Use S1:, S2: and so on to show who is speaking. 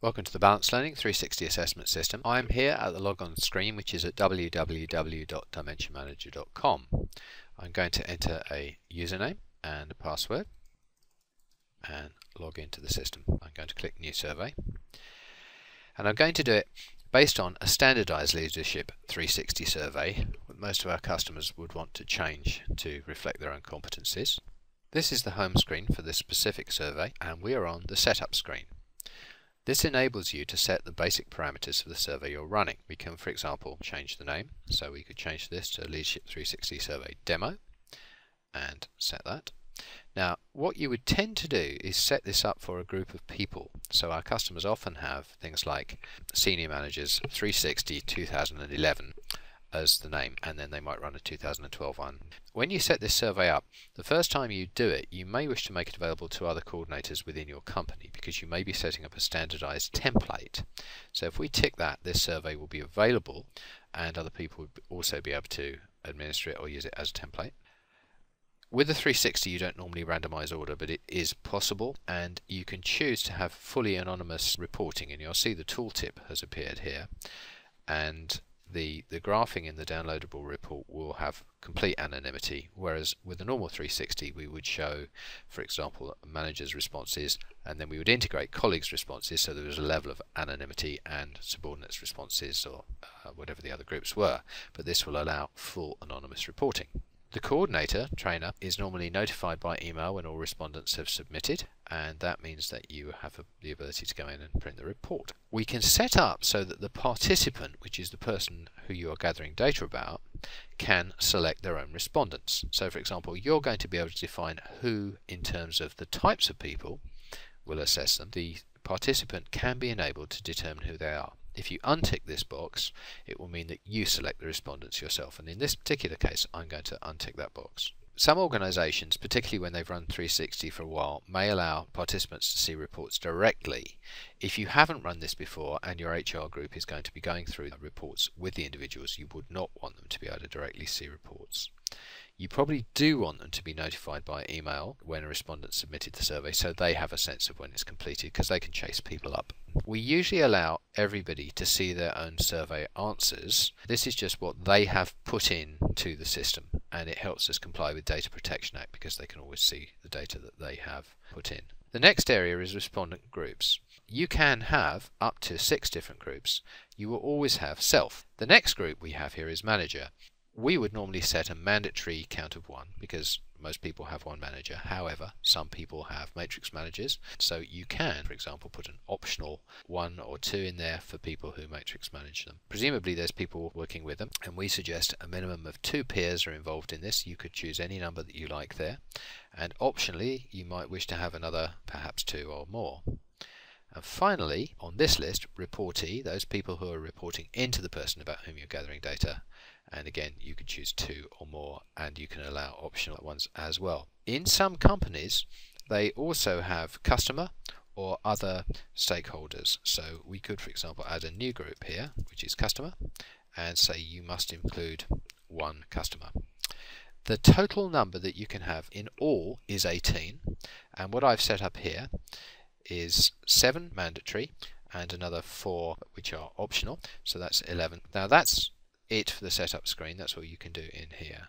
S1: Welcome to the Balanced Learning 360 Assessment System. I'm here at the logon screen, which is at www.dimensionmanager.com. I'm going to enter a username and a password and log into the system. I'm going to click New Survey, and I'm going to do it based on a standardized Leadership 360 survey that most of our customers would want to change to reflect their own competencies. This is the home screen for this specific survey, and we are on the setup screen. This enables you to set the basic parameters for the survey you're running. We can, for example, change the name. So we could change this to Leadership 360 Survey Demo and set that. Now, what you would tend to do is set this up for a group of people. So our customers often have things like Senior Managers 360 2011 as the name, and then they might run a 2012 one. When you set this survey up, the first time you do it, you may wish to make it available to other coordinators within your company, because you may be setting up a standardized template. So if we tick that, this survey will be available and other people would also be able to administer it or use it as a template. With the 360 you don't normally randomize order, but it is possible, and you can choose to have fully anonymous reporting, and you'll see the tooltip has appeared here, and the graphing in the downloadable report will have complete anonymity, whereas with the normal 360 we would show, for example, managers' responses, and then we would integrate colleagues' responses, so there was a level of anonymity, and subordinates' responses, or whatever the other groups were, but this will allow full anonymous reporting. The coordinator, trainer, is normally notified by email when all respondents have submitted, and that means that you have the ability to go in and print the report. We can set up so that the participant, which is the person who you are gathering data about, can select their own respondents. So for example, you're going to be able to define who, in terms of the types of people, will assess them. The participant can be enabled to determine who they are. If you untick this box, it will mean that you select the respondents yourself, and in this particular case I'm going to untick that box. Some organisations, particularly when they've run 360 for a while, may allow participants to see reports directly. If you haven't run this before and your HR group is going to be going through the reports with the individuals, you would not want them to be able to directly see reports. You probably do want them to be notified by email when a respondent submitted the survey, so they have a sense of when it's completed, because they can chase people up. We usually allow everybody to see their own survey answers. This is just what they have put in to the system, and it helps us comply with Data Protection Act, because they can always see the data that they have put in. The next area is respondent groups. You can have up to 6 different groups. You will always have self. The next group we have here is manager. We would normally set a mandatory count of 1, because most people have one manager. However, some people have matrix managers, so you can, for example, put an optional 1 or 2 in there for people who matrix manage them. Presumably there's people working with them, and we suggest a minimum of 2 peers are involved in this. You could choose any number that you like there, and optionally you might wish to have another, perhaps 2 or more. And finally, on this list, reportee, those people who are reporting into the person about whom you're gathering data. And again, you could choose 2 or more, and you can allow optional ones as well. In some companies, they also have customer or other stakeholders. So we could, for example, add a new group here, which is customer, and say you must include 1 customer. The total number that you can have in all is 18, and what I've set up here is 7 mandatory and another 4 which are optional, so that's 11. Now that's it for the setup screen. That's all you can do in here.